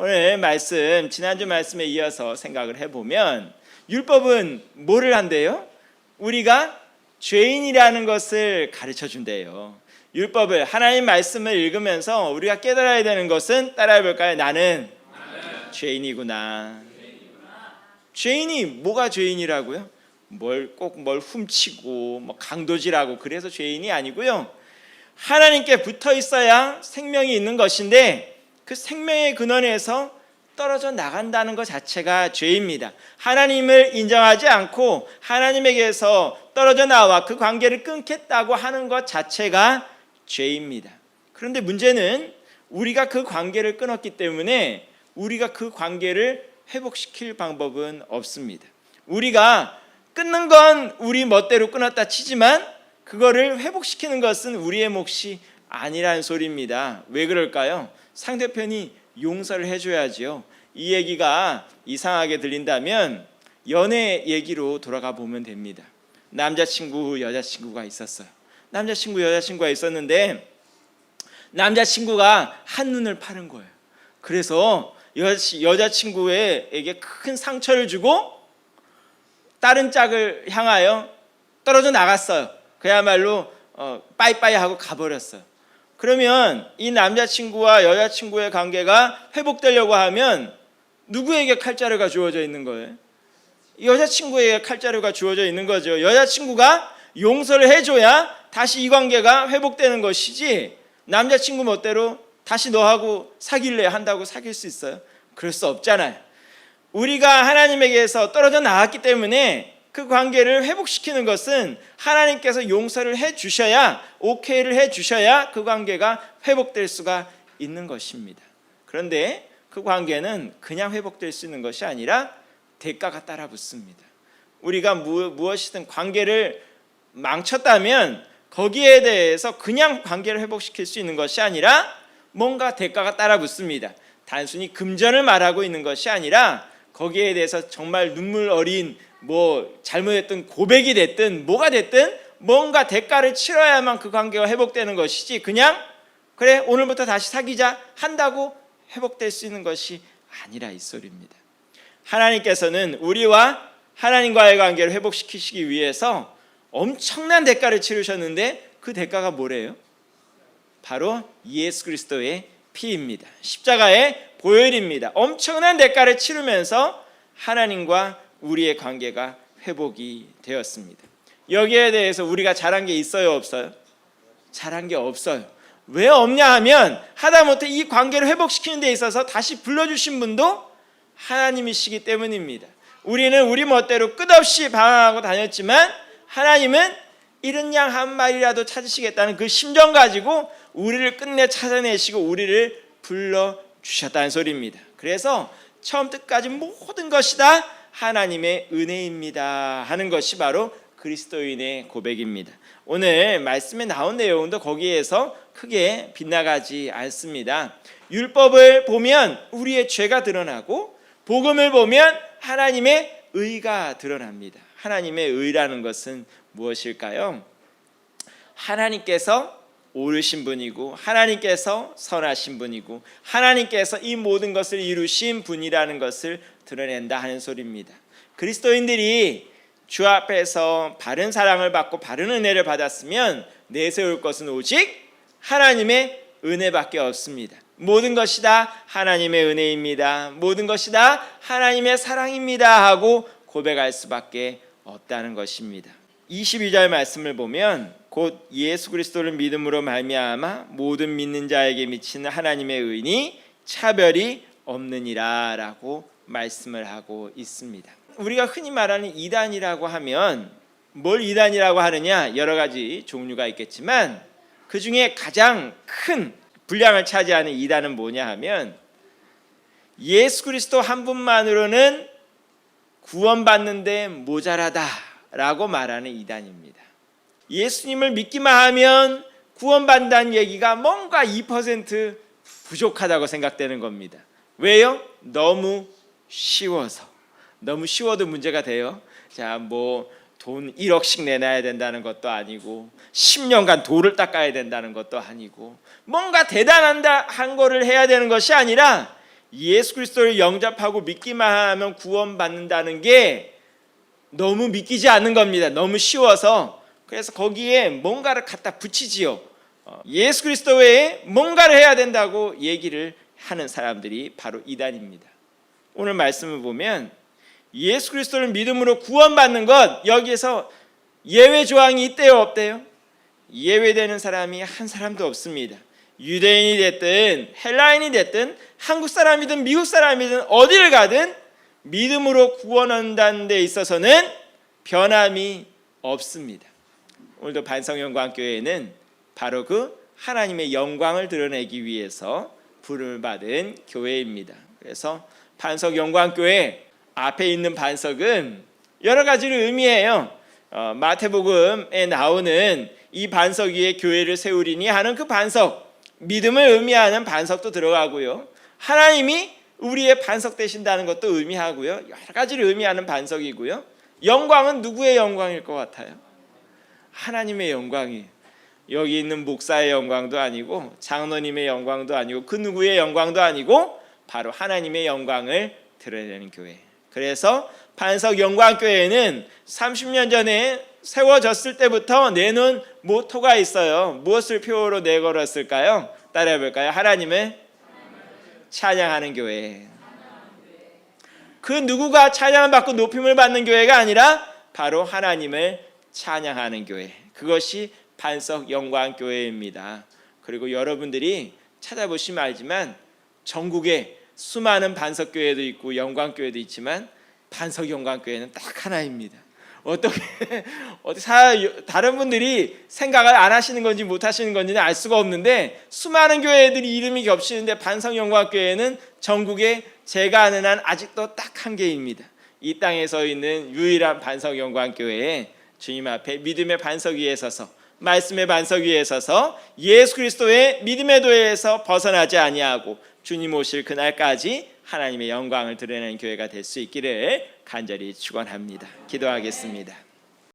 오늘 말씀, 지난주 말씀에 이어서 생각을 해보면 율법은 뭐를 한대요? 우리가 죄인이라는 것을 가르쳐 준대요. 율법을, 하나님 말씀을 읽으면서 우리가 깨달아야 되는 것은, 따라해 볼까요? 나는 죄인이구나. 죄인이 뭐가 죄인이라고요? 뭘 훔치고 강도질하고 그래서 죄인이 아니고요, 하나님께 붙어 있어야 생명이 있는 것인데 그 생명의 근원에서 떨어져 나간다는 것 자체가 죄입니다. 하나님을 인정하지 않고 하나님에게서 떨어져 나와 그 관계를 끊겠다고 하는 것 자체가 죄입니다. 그런데 문제는 우리가 그 관계를 끊었기 때문에 우리가 그 관계를 회복시킬 방법은 없습니다. 우리가 끊는 건 우리 멋대로 끊었다 치지만 그거를 회복시키는 것은 우리의 몫이 아니라는 소리입니다. 왜 그럴까요? 상대편이 용서를 해줘야지요. 이 얘기가 이상하게 들린다면 연애 얘기로 돌아가 보면 됩니다. 남자친구, 여자친구가 있었어요. 남자친구, 여자친구가 있었는데 남자친구가 한눈을 파는 거예요. 그래서 여자친구에게 큰 상처를 주고 다른 짝을 향하여 떨어져 나갔어요. 그야말로 빠이빠이 하고 가버렸어요. 그러면 이 남자친구와 여자친구의 관계가 회복되려고 하면 누구에게 칼자루가 주어져 있는 거예요? 여자친구에게 칼자루가 주어져 있는 거죠. 여자친구가 용서를 해줘야 다시 이 관계가 회복되는 것이지, 남자친구 멋대로 다시 너하고 사귈래 한다고 사귈 수 있어요? 그럴 수 없잖아요. 우리가 하나님에게서 떨어져 나왔기 때문에 그 관계를 회복시키는 것은 하나님께서 용서를 해주셔야, 오케이를 해주셔야 그 관계가 회복될 수가 있는 것입니다. 그런데 그 관계는 그냥 회복될 수 있는 것이 아니라 대가가 따라 붙습니다. 우리가 무엇이든 관계를 망쳤다면 거기에 대해서 그냥 관계를 회복시킬 수 있는 것이 아니라 뭔가 대가가 따라 붙습니다. 단순히 금전을 말하고 있는 것이 아니라 거기에 대해서 정말 눈물 어린 잘못했던 고백이 됐든 뭐가 됐든 뭔가 대가를 치러야만 그 관계가 회복되는 것이지, 그냥 그래 오늘부터 다시 사귀자 한다고 회복될 수 있는 것이 아니라 이 소리입니다. 하나님께서는 우리와 하나님과의 관계를 회복시키시기 위해서 엄청난 대가를 치르셨는데 그 대가가 뭐래요? 바로 예수 그리스도의 피입니다. 십자가의 보혈입니다. 엄청난 대가를 치르면서 하나님과 우리의 관계가 회복이 되었습니다. 여기에 대해서 우리가 잘한 게 있어요, 없어요? 잘한 게 없어요. 왜 없냐 하면 하다못해 이 관계를 회복시키는 데 있어서 다시 불러주신 분도 하나님이시기 때문입니다. 우리는 우리 멋대로 끝없이 방황하고 다녔지만 하나님은 이른 양 한 마리라도 찾으시겠다는 그 심정 가지고 우리를 끝내 찾아내시고 우리를 불러주셨다는 소리입니다. 그래서 처음 끝까지 모든 것이 다 하나님의 은혜입니다 하는 것이 바로 그리스도인의 고백입니다. 오늘 말씀에 나온 내용도 거기에서 크게 빗나가지 않습니다. 율법을 보면 우리의 죄가 드러나고 복음을 보면 하나님의 의가 드러납니다. 하나님의 의라는 것은 무엇일까요? 하나님께서 옳으신 분이고 하나님께서 선하신 분이고 하나님께서 이 모든 것을 이루신 분이라는 것을 드러낸다 하는 소리입니다. 그리스도인들이 주 앞에서 바른 사랑을 받고 바른 은혜를 받았으면 내세울 것은 오직 하나님의 은혜밖에 없습니다. 모든 것이 다 하나님의 은혜입니다. 모든 것이 다 하나님의 사랑입니다 하고 고백할 수밖에 없다는 것입니다. 22절 말씀을 보면 곧 예수 그리스도를 믿음으로 말미암아 모든 믿는 자에게 미치는 하나님의 의니 차별이 없느니라 라고 말씀을 하고 있습니다. 우리가 흔히 말하는 이단이라고 하면 뭘 이단이라고 하느냐, 여러 가지 종류가 있겠지만 그 중에 가장 큰 분량을 차지하는 이단은 뭐냐 하면 예수 그리스도 한 분만으로는 구원받는데 모자라다라고 말하는 이단입니다. 예수님을 믿기만 하면 구원받는다는 얘기가 뭔가 2% 부족하다고 생각되는 겁니다. 왜요? 너무 쉬워서. 너무 쉬워도 문제가 돼요. 자, 돈 1억씩 내놔야 된다는 것도 아니고 10년간 돌을 닦아야 된다는 것도 아니고 뭔가 대단한 거를 해야 되는 것이 아니라 예수 그리스도를 영접하고 믿기만 하면 구원받는다는 게 너무 믿기지 않는 겁니다. 너무 쉬워서. 그래서 거기에 뭔가를 갖다 붙이지요. 예수 그리스도 외에 뭔가를 해야 된다고 얘기를 하는 사람들이 바로 이단입니다. 오늘 말씀을 보면 예수 그리스도를 믿음으로 구원받는 것, 여기에서 예외 조항이 있대요, 없대요? 예외되는 사람이 한 사람도 없습니다. 유대인이 됐든 헬라인이 됐든 한국 사람이든 미국 사람이든 어디를 가든 믿음으로 구원한다는 데 있어서는 변함이 없습니다. 오늘도 반석영광교회는 바로 그 하나님의 영광을 드러내기 위해서 부름을 받은 교회입니다. 그래서 반석영광교회 앞에 있는 반석은 여러 가지를 의미해요. 마태복음에 나오는 이 반석 위에 교회를 세우리니 하는 그 반석, 믿음을 의미하는 반석도 들어가고요. 하나님이 우리의 반석 되신다는 것도 의미하고요. 여러 가지를 의미하는 반석이고요. 영광은 누구의 영광일 것 같아요? 하나님의 영광이에요. 여기 있는 목사의 영광도 아니고 장로님의 영광도 아니고 그 누구의 영광도 아니고 바로 하나님의 영광을 드러내는 교회. 그래서 반석영광교회는 30년 전에 세워졌을 때부터 내놓은 모토가 있어요. 무엇을 표어로 내걸었을까요? 따라해볼까요? 하나님을 찬양하는 교회. 그 누구가 찬양을 받고 높임을 받는 교회가 아니라 바로 하나님을 찬양하는 교회. 그것이 반석영광교회입니다. 그리고 여러분들이 찾아보시면 알지만 전국에 수많은 반석교회도 있고 영광교회도 있지만 반석영광교회는 딱 하나입니다. 어떻게 다른 분들이 생각을 안 하시는 건지 못 하시는 건지는 알 수가 없는데 수많은 교회들이 이름이 겹치는데 반석영광교회는 전국에 제가 아는 한 아직도 딱 한 개입니다. 이 땅에 서 있는 유일한 반석영광교회에 주님 앞에 믿음의 반석 위에 서서 말씀의 반석 위에 서서 예수 그리스도의 믿음의 도에서 벗어나지 아니하고 주님 오실 그날까지 하나님의 영광을 드러내는 교회가 될 수 있기를 간절히 축원합니다. 기도하겠습니다.